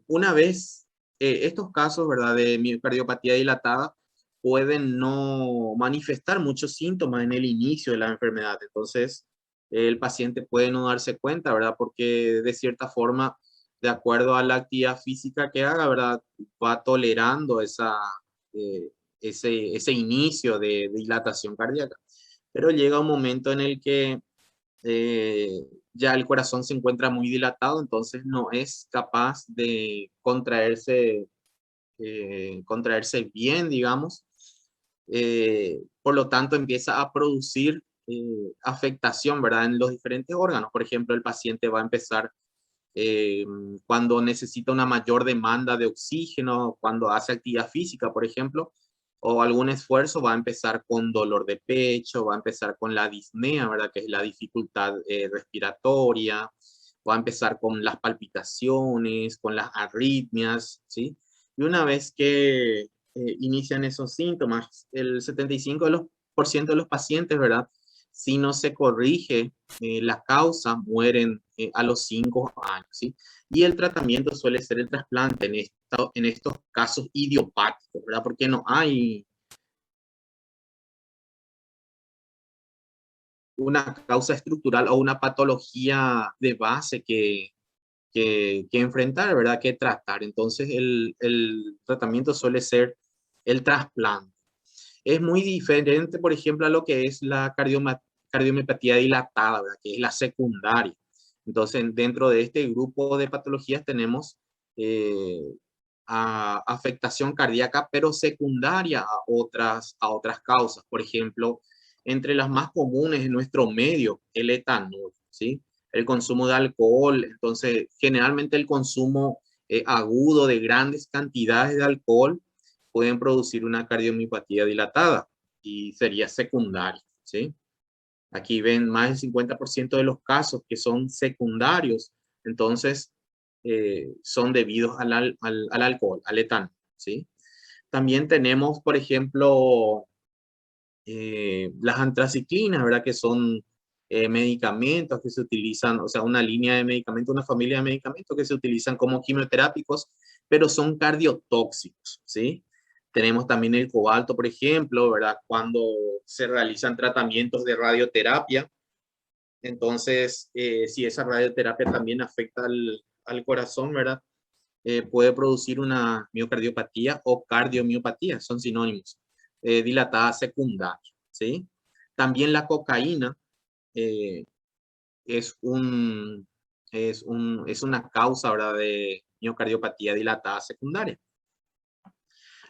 una vez estos casos, ¿verdad?, de miocardiopatía dilatada pueden no manifestar muchos síntomas en el inicio de la enfermedad. Entonces, el paciente puede no darse cuenta, ¿verdad? Porque de cierta forma, de acuerdo a la actividad física que haga, ¿verdad?, va tolerando eh, ese inicio de dilatación cardíaca. Pero llega un momento en el que ya el corazón se encuentra muy dilatado, entonces no es capaz de contraerse bien, digamos. Por lo tanto, empieza a producir afectación, ¿verdad?, en los diferentes órganos. Por ejemplo, el paciente va a empezar eh, cuando necesita una mayor demanda de oxígeno, cuando hace actividad física, por ejemplo, o algún esfuerzo, va a empezar con dolor de pecho, va a empezar con la disnea, ¿verdad?, que es la dificultad respiratoria, va a empezar con las palpitaciones, con las arritmias, ¿sí? Y una vez que inician esos síntomas, el 75% de los pacientes, ¿verdad?, si no se corrige la causa, mueren a los 5 años, ¿sí? Y el tratamiento suele ser el trasplante en estos casos idiopáticos, ¿verdad? Porque no hay una causa estructural o una patología de base que enfrentar, ¿verdad? Que tratar. Entonces, el tratamiento suele ser el trasplante. Es muy diferente, por ejemplo, a lo que es la cardiomiopatía dilatada, ¿verdad?, que es la secundaria. Entonces, dentro de este grupo de patologías tenemos eh, afectación cardíaca, pero secundaria a otras causas. Por ejemplo, entre las más comunes en nuestro medio, el etanol, ¿sí? El consumo de alcohol. Entonces, generalmente el consumo agudo de grandes cantidades de alcohol pueden producir una cardiomiopatía dilatada y sería secundaria, ¿sí? Aquí ven más del 50% de los casos que son secundarios, entonces son debidos al alcohol, al etanol, ¿sí? También tenemos, por ejemplo, las antraciclinas, ¿verdad? Que son medicamentos que se utilizan, o sea, una línea de medicamentos, una familia de medicamentos que se utilizan como quimioterápicos, pero son cardiotóxicos, ¿sí? Tenemos también el cobalto, por ejemplo, ¿verdad? Cuando se realizan tratamientos de radioterapia, entonces, si esa radioterapia también afecta al corazón, ¿verdad? Puede producir una miocardiopatía o cardiomiopatía, son sinónimos, dilatada secundaria, ¿sí? También la cocaína eh, es, un, es una causa, ¿verdad?, de miocardiopatía dilatada secundaria.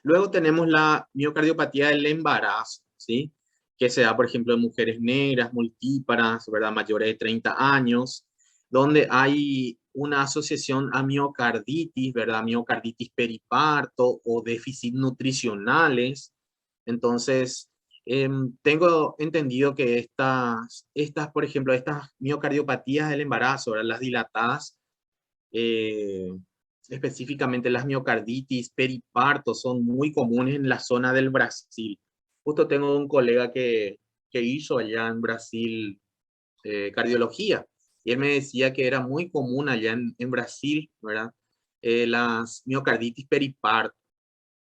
Luego tenemos la miocardiopatía del embarazo, ¿sí? Que se da, por ejemplo, en mujeres negras, multíparas, ¿verdad?, mayores de 30 años, donde hay una asociación a miocarditis, ¿verdad? Miocarditis periparto o déficit nutricionales. Entonces, tengo entendido que por ejemplo, estas miocardiopatías del embarazo, ¿verdad?, las dilatadas, eh, específicamente las miocarditis, periparto, son muy comunes en la zona del Brasil. Justo tengo un colega que hizo allá en Brasil cardiología y él me decía que era muy común allá en Brasil, ¿verdad? Las miocarditis periparto.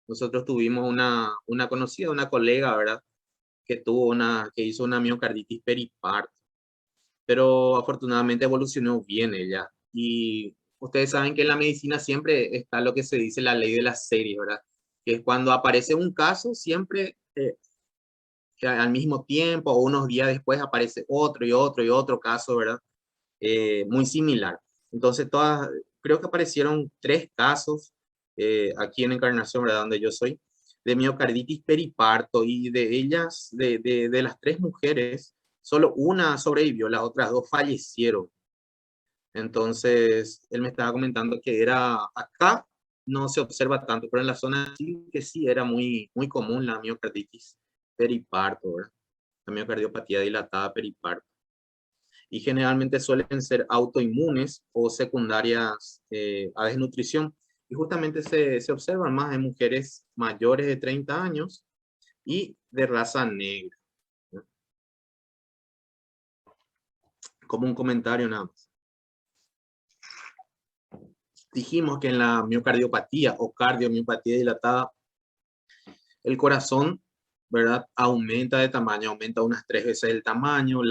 Nosotros tuvimos una conocida, una colega, ¿verdad?, que hizo una miocarditis periparto, pero afortunadamente evolucionó bien ella. Y ustedes saben que en la medicina siempre está lo que se dice la ley de las series, ¿verdad? Que es cuando aparece un caso, siempre que al mismo tiempo o unos días después aparece otro y otro y otro caso, ¿verdad? Muy similar. Entonces, creo que aparecieron 3 casos aquí en Encarnación, ¿verdad?, donde yo soy, de miocarditis periparto, y de ellas, de las 3 mujeres, solo una sobrevivió, las otras 2 fallecieron. Entonces, él me estaba comentando que era acá, no se observa tanto, pero en la zona sí que sí era muy, muy común la miocarditis periparto, ¿verdad? La miocardiopatía dilatada periparto. Y generalmente suelen ser autoinmunes o secundarias a desnutrición. Y justamente se observan más en mujeres mayores de 30 años y de raza negra, ¿no? Como un comentario nada más. Dijimos que en la miocardiopatía o cardiomiopatía dilatada, el corazón, ¿verdad? Aumenta de tamaño, aumenta unas 3 veces el tamaño.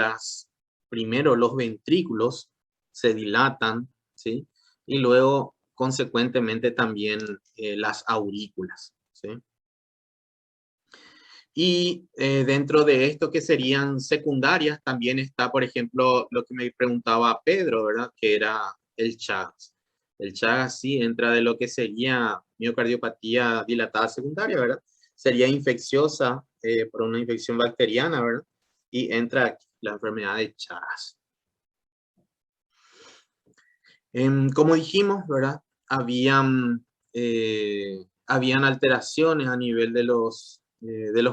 Primero los ventrículos se dilatan, ¿sí? Y luego, consecuentemente, también las aurículas, ¿sí? Y dentro de esto que serían secundarias, también está, por ejemplo, lo que me preguntaba Pedro, ¿verdad? Que era el Chagas. El Chagas sí entra de lo que sería miocardiopatía dilatada secundaria, ¿verdad? Sería infecciosa por una infección bacteriana, ¿verdad? Y entra aquí, la enfermedad de Chagas. Como dijimos, ¿verdad? Habían alteraciones a nivel de los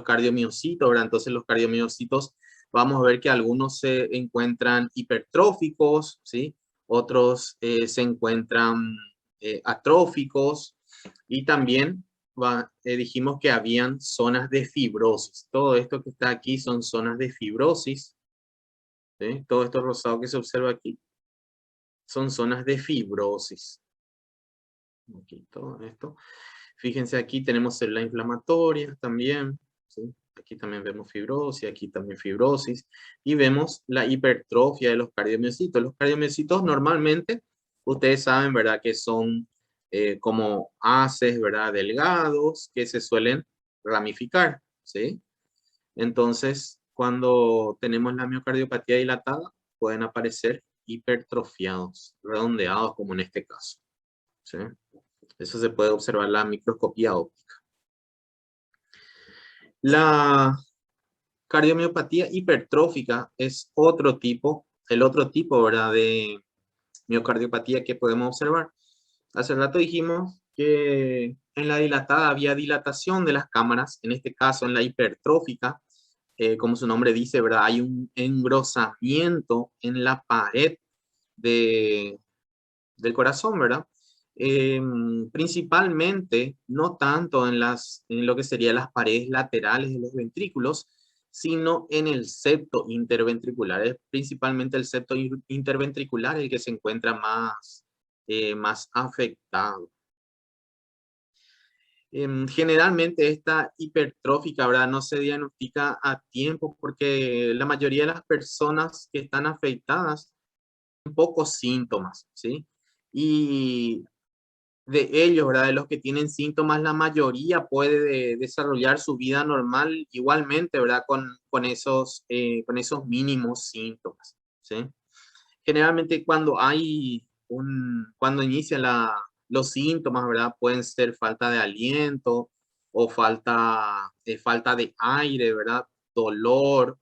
cardiomiocitos, ¿verdad? Entonces los cardiomiocitos, vamos a ver que algunos se encuentran hipertróficos, ¿sí? Otros se encuentran atróficos y también dijimos que habían zonas de fibrosis. Todo esto que está aquí son zonas de fibrosis, ¿sí? Todo esto rosado que se observa aquí son zonas de fibrosis. Aquí todo esto. Fíjense, aquí tenemos células inflamatorias también, ¿sí? Aquí también vemos fibrosis, aquí también fibrosis. Y vemos la hipertrofia de los cardiomiocitos. Los cardiomiocitos normalmente, ustedes saben, ¿verdad? Que son como haces, ¿verdad? Delgados que se suelen ramificar, ¿sí? Entonces, cuando tenemos la miocardiopatía dilatada, pueden aparecer hipertrofiados, redondeados como en este caso, ¿sí? Eso se puede observar en la microscopía óptica. La cardiomiopatía hipertrófica es el otro tipo, ¿verdad? De miocardiopatía que podemos observar. Hace rato dijimos que en la dilatada había dilatación de las cámaras, en este caso en la hipertrófica, como su nombre dice, ¿verdad? Hay un engrosamiento en la pared del corazón, ¿verdad? Principalmente, no tanto en lo que serían las paredes laterales de los ventrículos, sino en el septo interventricular. Es principalmente el septo interventricular el que se encuentra más afectado. Generalmente esta hipertrófica, ¿verdad? No se diagnostica a tiempo porque la mayoría de las personas que están afectadas tienen pocos síntomas, ¿sí? Y de ellos, ¿verdad? De los que tienen síntomas, la mayoría puede desarrollar su vida normal igualmente, ¿verdad? Con esos mínimos síntomas, ¿sí? Generalmente cuando inician los síntomas, ¿verdad? Pueden ser falta de aliento o falta de aire, ¿verdad? Dolor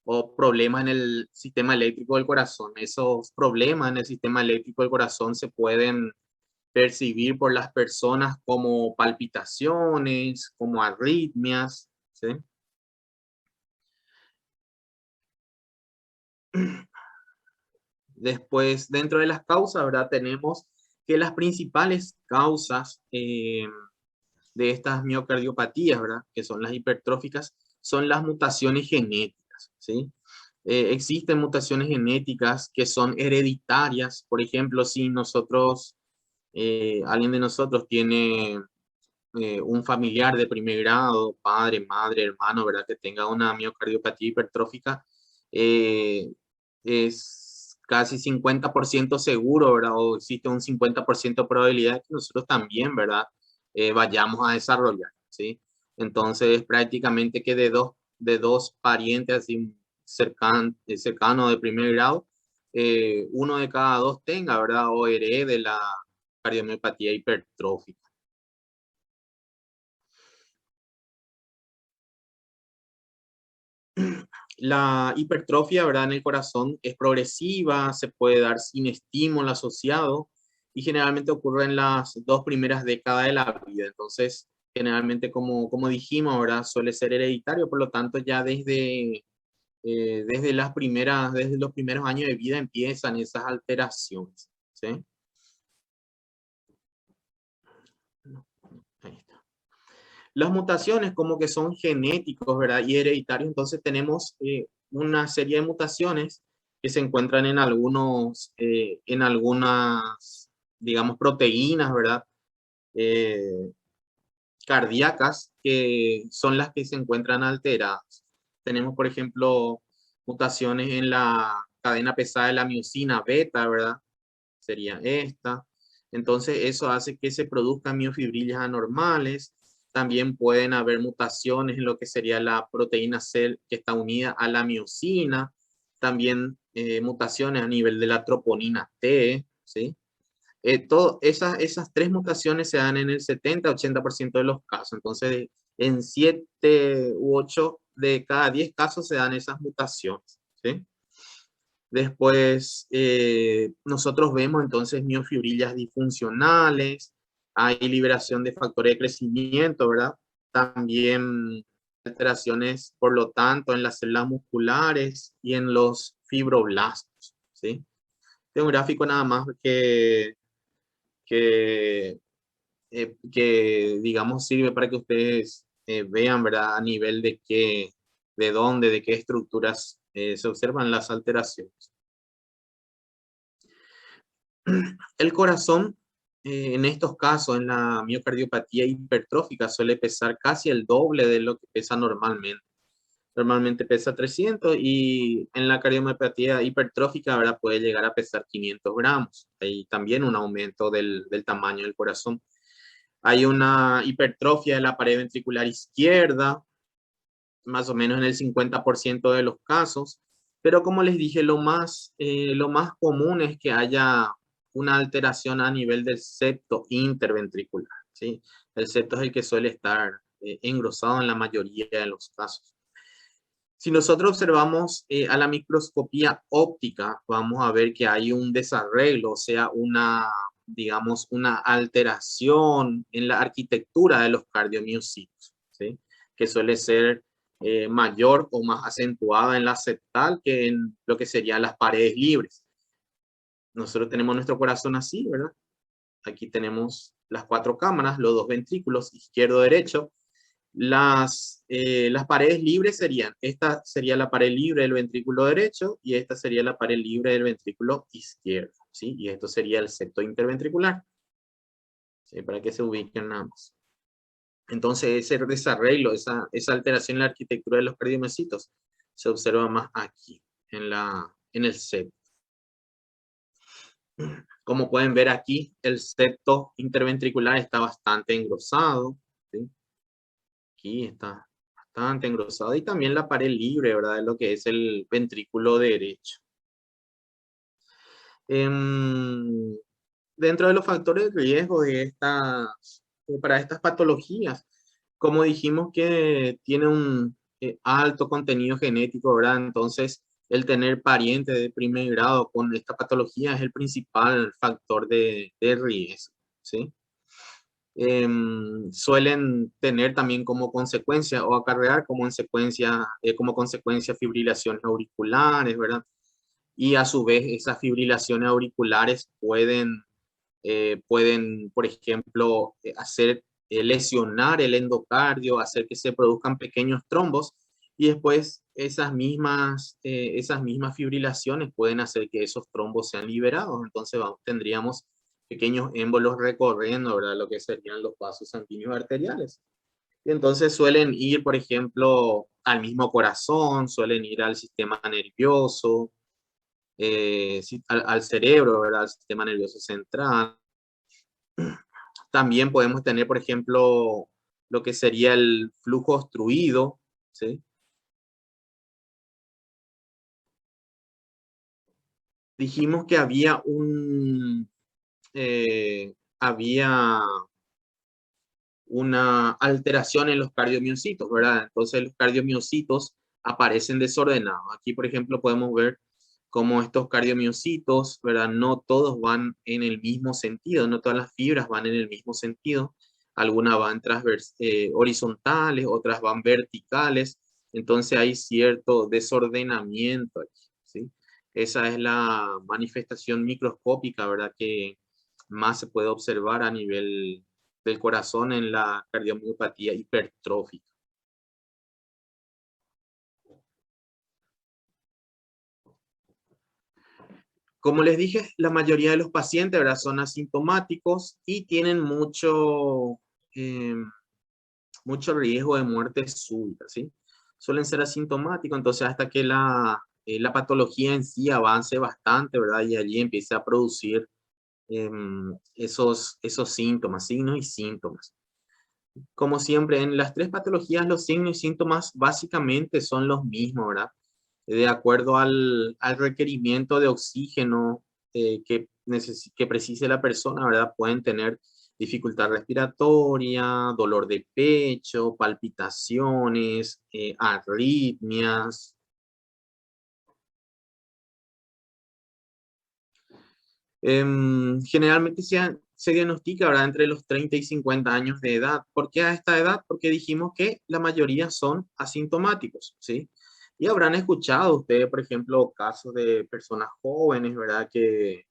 o problemas en el sistema eléctrico del corazón. Esos problemas en el sistema eléctrico del corazón se pueden percibir por las personas como palpitaciones, como arritmias, ¿sí? Después, dentro de las causas, ¿verdad? Tenemos que las principales causas de estas miocardiopatías, ¿verdad? Que son las hipertróficas, son las mutaciones genéticas, ¿sí? Existen mutaciones genéticas que son hereditarias. Por ejemplo, si alguien de nosotros tiene un familiar de primer grado, padre, madre, hermano, ¿verdad? Que tenga una miocardiopatía hipertrófica, eh, es casi 50% seguro, ¿verdad? O existe un 50% de probabilidad de que nosotros también, ¿verdad? Vayamos a desarrollar, ¿sí? Entonces, prácticamente que de dos parientes así cercanos de primer grado, uno de cada dos tenga, ¿verdad? O herede la cardiomiopatía hipertrófica. La hipertrofia, ¿verdad? En el corazón es progresiva, se puede dar sin estímulo asociado y generalmente ocurre en las 2 primeras décadas de la vida. Entonces, generalmente, como dijimos, ¿verdad? Suele ser hereditario, por lo tanto, ya desde desde los primeros años de vida empiezan esas alteraciones, ¿sí? Ahí está. Las mutaciones como que son genéticos, ¿verdad? Y hereditarios, entonces tenemos una serie de mutaciones que se encuentran en algunas digamos, proteínas, ¿verdad? Cardíacas, que son las que se encuentran alteradas. Tenemos, por ejemplo, mutaciones en la cadena pesada de la miosina beta, ¿verdad? Sería esta. Entonces, eso hace que se produzcan miofibrillas anormales. También pueden haber mutaciones en lo que sería la proteína C que está unida a la miosina. También mutaciones a nivel de la troponina T, ¿sí? Esas tres mutaciones se dan en el 70-80% de los casos. Entonces, en 7 u 8 de cada 10 casos se dan esas mutaciones, ¿sí? Después, nosotros vemos entonces miofibrillas disfuncionales, hay liberación de factores de crecimiento, ¿verdad? También alteraciones, por lo tanto, en las células musculares y en los fibroblastos, ¿sí? Este es un gráfico nada más que, digamos, sirve para que ustedes vean, ¿verdad? A nivel de qué, de dónde, de qué estructuras se observan las alteraciones. El corazón, en estos casos, en la miocardiopatía hipertrófica, suele pesar casi el doble de lo que pesa normalmente. Normalmente pesa 300 y en la cardiomopatía hipertrófica ahora puede llegar a pesar 500 gramos. Hay también un aumento del tamaño del corazón. Hay una hipertrofia de la pared ventricular izquierda, más o menos en el 50% de los casos. Pero como les dije, lo más común es que haya una alteración a nivel del septo interventricular, ¿sí? El septo es el que suele estar engrosado en la mayoría de los casos. Si nosotros observamos a la microscopía óptica, vamos a ver que hay un desarreglo, o sea, digamos, una alteración en la arquitectura de los cardiomiocitos, ¿sí? Que suele ser mayor o más acentuada en la septal que en lo que serían las paredes libres. Nosotros tenemos nuestro corazón así, ¿verdad? Aquí tenemos las 4 cámaras, los 2 ventrículos, izquierdo, derecho. Las paredes libres esta sería la pared libre del ventrículo derecho y esta sería la pared libre del ventrículo izquierdo, ¿sí? Y esto sería el septo interventricular, ¿sí? Para que se ubiquen nada más. Entonces, ese desarreglo, esa alteración en la arquitectura de los cardiomiocitos se observa más aquí, en el septo. Como pueden ver aquí, el septo interventricular está bastante engrosado, ¿sí? Aquí está bastante engrosado y también la pared libre, ¿verdad? De lo que es el ventrículo derecho. Dentro de los factores de riesgo para estas patologías, como dijimos que tiene un alto contenido genético, ¿verdad? Entonces, el tener parientes de primer grado con esta patología es el principal factor de riesgo, ¿sí? Suelen tener también como consecuencia o acarrear como consecuencia fibrilaciones auriculares, ¿verdad? Y a su vez esas fibrilaciones auriculares pueden por ejemplo, lesionar el endocardio, hacer que se produzcan pequeños trombos y después esas mismas fibrilaciones pueden hacer que esos trombos sean liberados. Entonces tendríamos pequeños émbolos recorriendo, ¿verdad? Lo que serían los vasos sanguíneos arteriales. Y entonces suelen ir, por ejemplo, al mismo corazón, suelen ir al sistema nervioso, al cerebro, ¿verdad? Al sistema nervioso central. También podemos tener, por ejemplo, lo que sería el flujo obstruido, ¿sí? Dijimos que había una alteración en los cardiomiocitos, ¿verdad? Entonces los cardiomiocitos aparecen desordenados. Aquí, por ejemplo, podemos ver cómo estos cardiomiocitos, ¿verdad? No todos van en el mismo sentido, no todas las fibras van en el mismo sentido. Algunas van horizontales, otras van verticales. Entonces hay cierto desordenamiento aquí, ¿sí? Esa es la manifestación microscópica, ¿verdad? Que más se puede observar a nivel del corazón en la cardiomiopatía hipertrófica. Como les dije, la mayoría de los pacientes, ¿verdad?, son asintomáticos y tienen mucho riesgo de muerte súbita, ¿sí? Suelen ser asintomáticos, entonces hasta que la patología en sí avance bastante, ¿verdad? Y allí empiece a producir esos síntomas, signos y síntomas. Como siempre, en las tres patologías los signos y síntomas básicamente son los mismos, ¿verdad? De acuerdo al requerimiento de oxígeno que precise la persona, ¿verdad? Pueden tener dificultad respiratoria, dolor de pecho, palpitaciones, arritmias. Generalmente se diagnostica, ¿verdad?, entre los 30 y 50 años de edad. ¿Por qué a esta edad? Porque dijimos que la mayoría son asintomáticos, ¿sí? Y habrán escuchado ustedes, por ejemplo, casos de personas jóvenes, ¿verdad?, que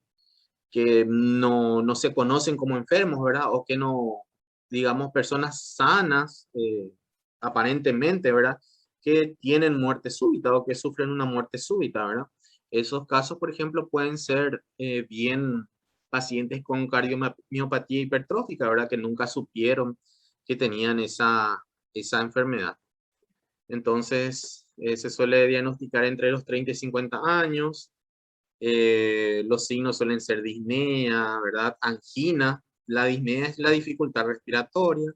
no se conocen como enfermos, ¿verdad? O que no, digamos, personas sanas, aparentemente, ¿verdad?, que tienen muerte súbita o que sufren una muerte súbita, ¿verdad? Esos casos, por ejemplo, pueden ser bien pacientes con cardiomiopatía hipertrófica, ¿verdad?, que nunca supieron que tenían esa enfermedad. Entonces, se suele diagnosticar entre los 30 y 50 años. Los signos suelen ser disnea, ¿verdad? Angina. La disnea es la dificultad respiratoria.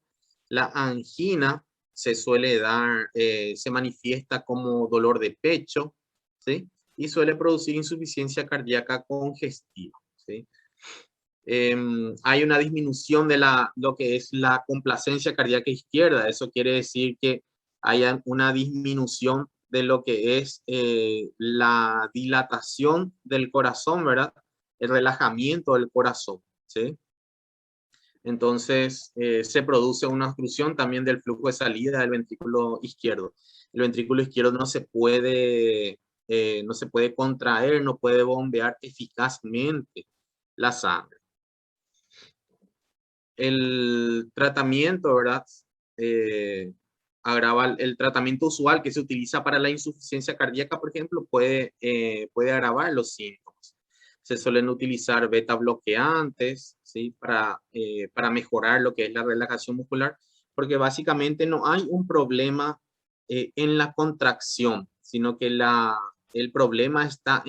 La angina se manifiesta como dolor de pecho, ¿sí? Y suele producir insuficiencia cardíaca congestiva, ¿sí? Hay una disminución de lo que es la complacencia cardíaca izquierda. Eso quiere decir que hay una disminución de lo que es la dilatación del corazón, ¿verdad? El relajamiento del corazón, ¿sí? Entonces, se produce una obstrucción también del flujo de salida del ventrículo izquierdo. El ventrículo izquierdo no se puede contraer, no puede bombear eficazmente la sangre. El tratamiento, ¿verdad? Eh, el tratamiento usual que se utiliza para la insuficiencia cardíaca, por ejemplo, puede agravar los síntomas. Se suelen utilizar beta bloqueantes, ¿sí?, para mejorar lo que es la relajación muscular, porque básicamente no hay un problema en la contracción, sino que el problema está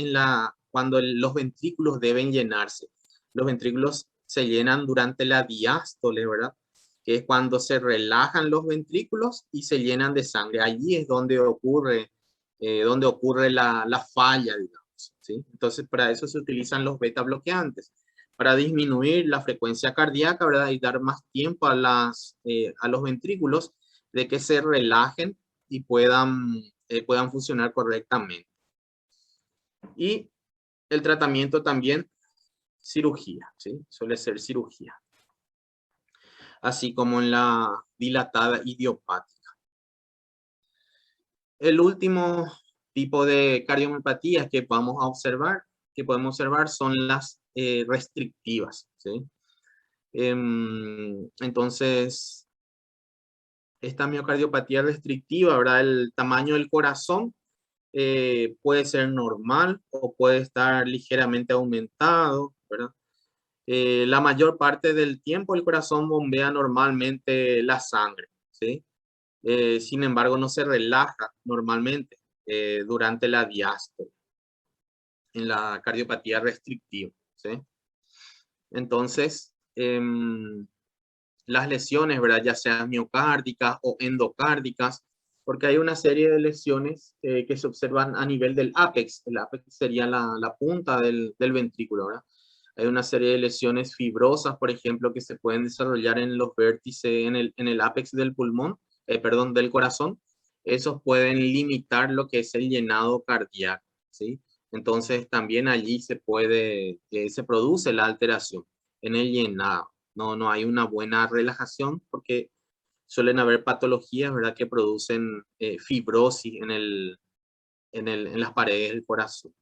cuando los ventrículos deben llenarse. Los ventrículos se llenan durante la diástole, ¿verdad?, que es cuando se relajan los ventrículos y se llenan de sangre. Allí es donde ocurre la falla, digamos, ¿sí? Entonces, para eso se utilizan los beta bloqueantes, para disminuir la frecuencia cardíaca, ¿verdad?, y dar más tiempo a los ventrículos de que se relajen y puedan funcionar correctamente. Y el tratamiento también, cirugía, ¿sí? Suele ser cirugía, así como en la dilatada idiopática. El último tipo de cardiomiopatías que podemos observar son las restrictivas, ¿sí? Entonces, esta miocardiopatía restrictiva, ¿verdad? El tamaño del corazón puede ser normal o puede estar ligeramente aumentado, ¿verdad? La mayor parte del tiempo el corazón bombea normalmente la sangre, ¿sí? Sin embargo, no se relaja normalmente durante la diástole, en la cardiopatía restrictiva, ¿sí? Entonces, las lesiones, ¿verdad?, ya sean miocárdicas o endocárdicas, porque hay una serie de lesiones que se observan a nivel del ápex. El ápex sería la punta del ventrículo, ¿verdad? Hay una serie de lesiones fibrosas, por ejemplo, que se pueden desarrollar en los vértices, en el ápex del pulmón, perdón, del corazón. Esos pueden limitar lo que es el llenado cardíaco, ¿sí? Entonces, también allí se produce la alteración en el llenado. No hay una buena relajación porque suelen haber patologías, ¿verdad?, que producen fibrosis en las paredes del corazón.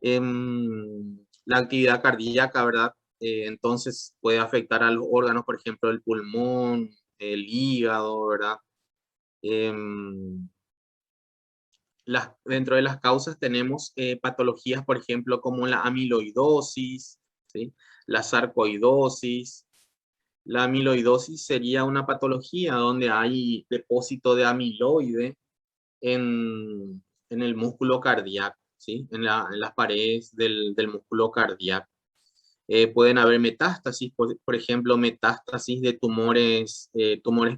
La actividad cardíaca, ¿verdad? Entonces puede afectar a los órganos, por ejemplo, el pulmón, el hígado, ¿verdad? Em, Dentro de las causas tenemos patologías, por ejemplo, como la amiloidosis, ¿sí? La sarcoidosis. La amiloidosis sería una patología donde hay depósito de amiloide en el músculo cardíaco, ¿sí? En las paredes del músculo cardíaco. Pueden haber metástasis, por ejemplo, metástasis de tumores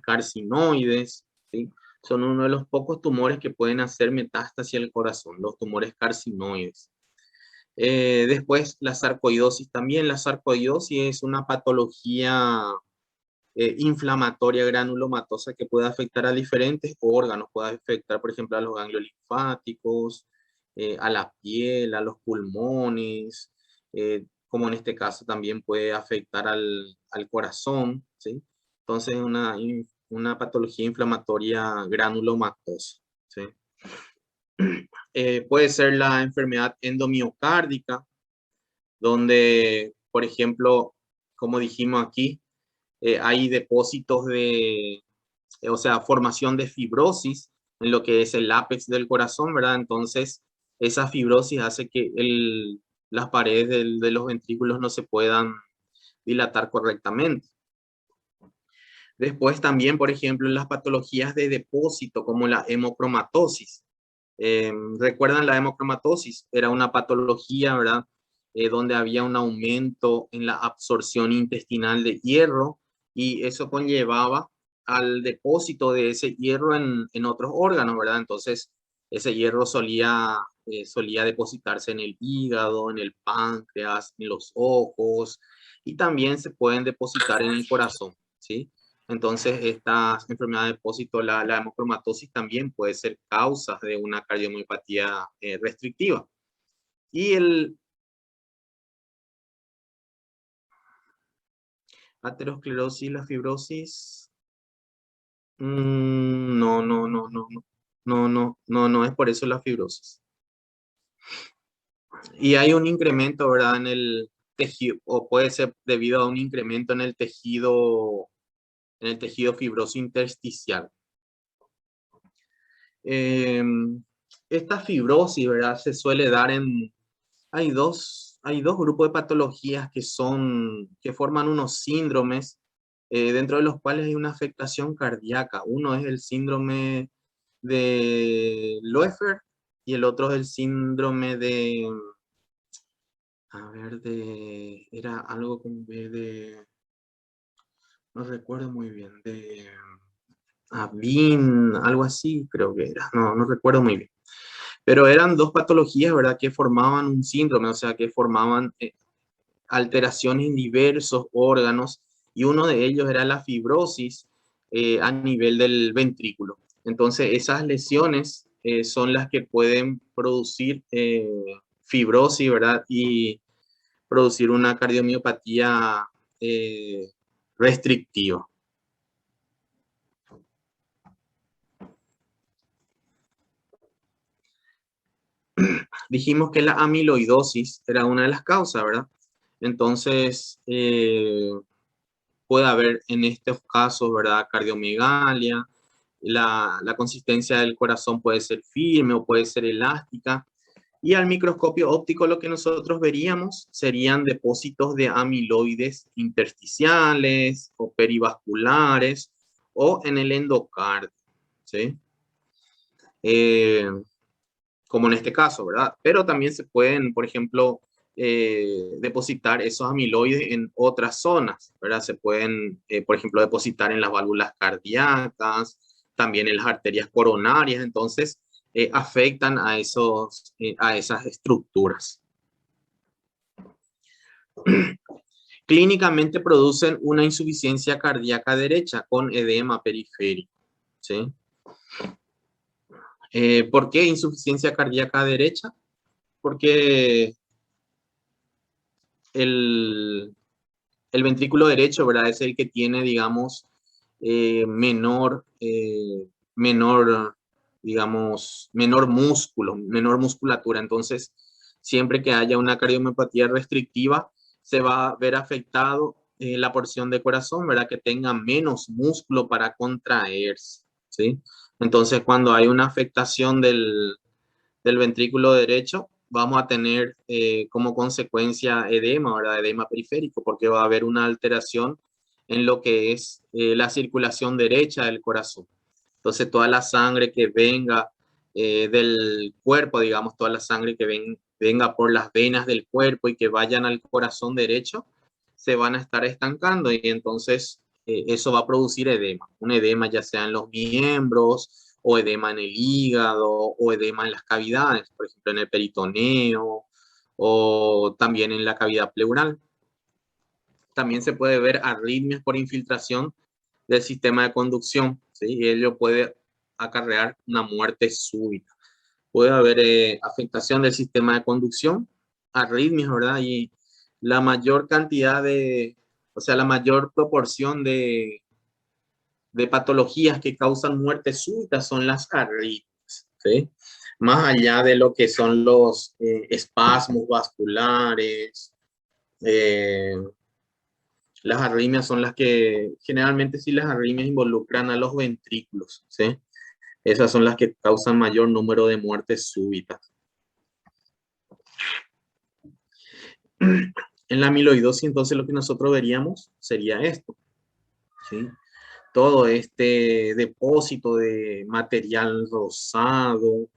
carcinoides, ¿sí? Son uno de los pocos tumores que pueden hacer metástasis al corazón, los tumores carcinoides. Después, la sarcoidosis también. La sarcoidosis es una patología inflamatoria granulomatosa que puede afectar a diferentes órganos, puede afectar, por ejemplo, a los ganglios linfáticos, a la piel, a los pulmones, como en este caso también puede afectar al corazón, ¿sí? Entonces, una patología inflamatoria granulomatosa, ¿sí? Puede ser la enfermedad endomiocárdica, donde, por ejemplo, como dijimos aquí, hay depósitos o sea, formación de fibrosis en lo que es el ápex del corazón, ¿verdad? Entonces, esa fibrosis hace que las paredes de los ventrículos no se puedan dilatar correctamente. Después también, por ejemplo, en las patologías de depósito, como la hemocromatosis. ¿Recuerdan la hemocromatosis? Era una patología, ¿verdad? Donde había un aumento en la absorción intestinal de hierro y eso conllevaba al depósito de ese hierro en otros órganos, ¿verdad? Entonces, ese hierro solía depositarse en el hígado, en el páncreas, en los ojos y también se pueden depositar en el corazón, ¿sí? Entonces, esta enfermedad de depósito, la hemocromatosis, también puede ser causa de una cardiomiopatía restrictiva. Y aterosclerosis, la fibrosis, no, no, no, no, no, no, no, no, no es por eso la fibrosis. Y hay un incremento, ¿verdad? En el tejido, o puede ser debido a un incremento en el tejido fibroso intersticial. Esta fibrosis, ¿verdad? Se suele dar hay dos grupos de patologías que forman unos síndromes, dentro de los cuales hay una afectación cardíaca. Uno es el síndrome de Loeffler y el otro es el síndrome era algo como no recuerdo muy bien, de Avin, algo así creo que era, no recuerdo muy bien. Pero eran dos patologías, ¿verdad? Que formaban un síndrome, o sea, que formaban alteraciones en diversos órganos y uno de ellos era la fibrosis a nivel del ventrículo. Entonces, esas lesiones son las que pueden producir fibrosis, ¿verdad? Y producir una cardiomiopatía restrictiva. Dijimos que la amiloidosis era una de las causas, ¿verdad? Entonces, puede haber en estos casos, ¿verdad? Cardiomegalia, la consistencia del corazón puede ser firme o puede ser elástica. Y al microscopio óptico lo que nosotros veríamos serían depósitos de amiloides intersticiales o perivasculares o en el endocardio, ¿sí? Como en este caso, ¿verdad? Pero también se pueden, por ejemplo, depositar esos amiloides en otras zonas, ¿verdad? Se pueden, por ejemplo, depositar en las válvulas cardíacas, también en las arterias coronarias, entonces afectan a esas estructuras. Clínicamente producen una insuficiencia cardíaca derecha con edema periférico, ¿sí? ¿Por qué insuficiencia cardíaca derecha? Porque el, el ventrículo derecho, ¿verdad? Es el que tiene, digamos, menor, digamos, menor musculatura. Entonces, siempre que haya una cardiomiopatía restrictiva, se va a ver afectado la porción de corazón, ¿verdad? Que tenga menos músculo para contraerse, ¿sí? Entonces, cuando hay una afectación del ventrículo derecho, vamos a tener como consecuencia edema, ¿verdad? Edema periférico, porque va a haber una alteración en lo que es la circulación derecha del corazón. Entonces, toda la sangre que venga del cuerpo, digamos, toda la sangre que venga por las venas del cuerpo y que vayan al corazón derecho, se van a estar estancando y entonces eso va a producir edema. Un edema ya sea en los miembros o edema en el hígado o edema en las cavidades, por ejemplo, en el peritoneo o también en la cavidad pleural. También se puede ver arritmias por infiltración del sistema de conducción, ¿sí? Y ello puede acarrear una muerte súbita. Puede haber afectación del sistema de conducción, arritmias, ¿verdad? Y la mayor cantidad de, o sea, la mayor proporción de patologías que causan muerte súbita son las arritmias, ¿sí? Más allá de lo que son los espasmos vasculares, las arritmias son las que, generalmente sí, las arritmias involucran a los ventrículos, ¿sí? Esas son las que causan mayor número de muertes súbitas. En la amiloidosis, entonces, lo que nosotros veríamos sería esto, ¿sí? Todo este depósito de material rosado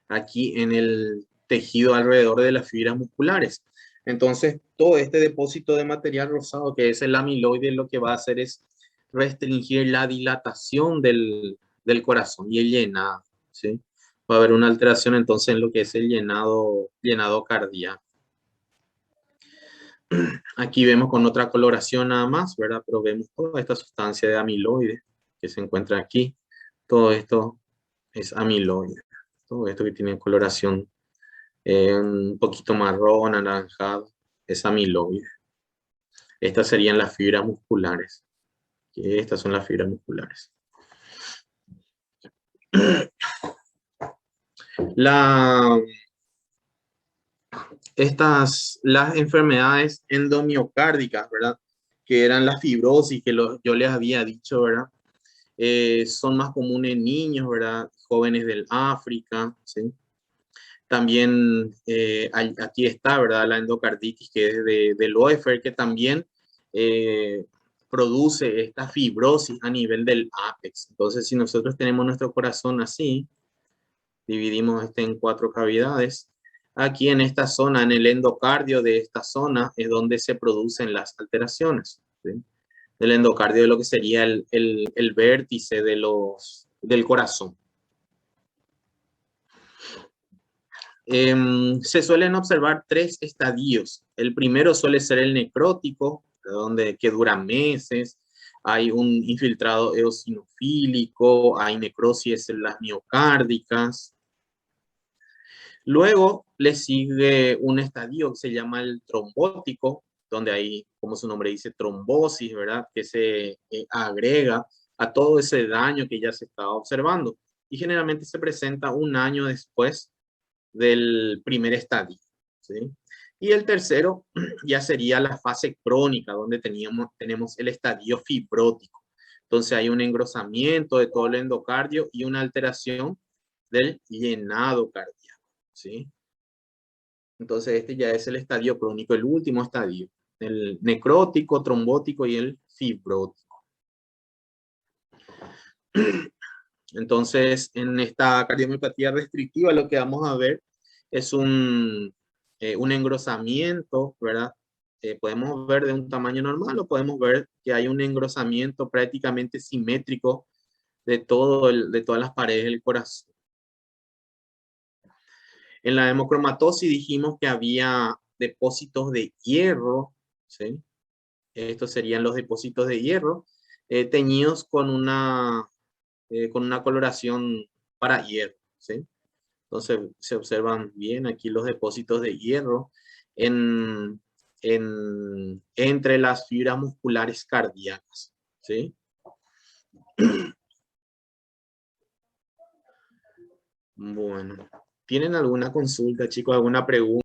aquí en el tejido alrededor de las fibras musculares. Entonces, todo este depósito de material rosado, que es el amiloide, lo que va a hacer es restringir la dilatación del corazón y el llenado, ¿sí? Va a haber una alteración entonces en lo que es el llenado cardíaco. Aquí vemos con otra coloración nada más, ¿verdad? Pero vemos toda esta sustancia de amiloide que se encuentra aquí. Todo esto es amiloide. Todo esto que tiene coloración un poquito marrón, anaranjado, es amiloide. Estas serían las fibras musculares. Estas son las fibras musculares. Las enfermedades endomiocárdicas, ¿verdad? Que eran la fibrosis que yo les había dicho, ¿verdad? Son más comunes en niños, ¿verdad? Jóvenes del África, ¿sí? También aquí está, ¿verdad? La endocarditis que es de Loeffler, que también produce esta fibrosis a nivel del ápex. Entonces, si nosotros tenemos nuestro corazón así, dividimos este en 4 cavidades. Aquí en esta zona, en el endocardio de esta zona, es donde se producen las alteraciones, ¿sí? Del endocardio de lo que sería el vértice del corazón. Se suelen observar 3 estadios. El primero suele ser el necrótico, que dura meses. Hay un infiltrado eosinofílico, hay necrosis de células miocárdicas. Luego le sigue un estadio que se llama el trombótico, donde hay, como su nombre dice, trombosis, ¿verdad? Que se agrega a todo ese daño que ya se estaba observando. Y generalmente se presenta un año después del primer estadio, ¿sí? Y el tercero ya sería la fase crónica, donde tenemos el estadio fibrótico. Entonces hay un engrosamiento de todo el endocardio y una alteración del llenado cardíaco, ¿sí? Entonces este ya es el estadio crónico, el último estadio, el necrótico, trombótico y el fibrótico. Entonces, en esta cardiomiopatía restrictiva lo que vamos a ver es un engrosamiento, ¿verdad? Podemos ver de un tamaño normal o podemos ver que hay un engrosamiento prácticamente simétrico de todas las paredes del corazón. En la hemocromatosis dijimos que había depósitos de hierro, ¿sí? Estos serían los depósitos de hierro teñidos con una coloración para hierro, ¿sí? Entonces se observan bien aquí los depósitos de hierro entre las fibras musculares cardíacas, ¿sí? Bueno, ¿tienen alguna consulta, chicos? ¿Alguna pregunta?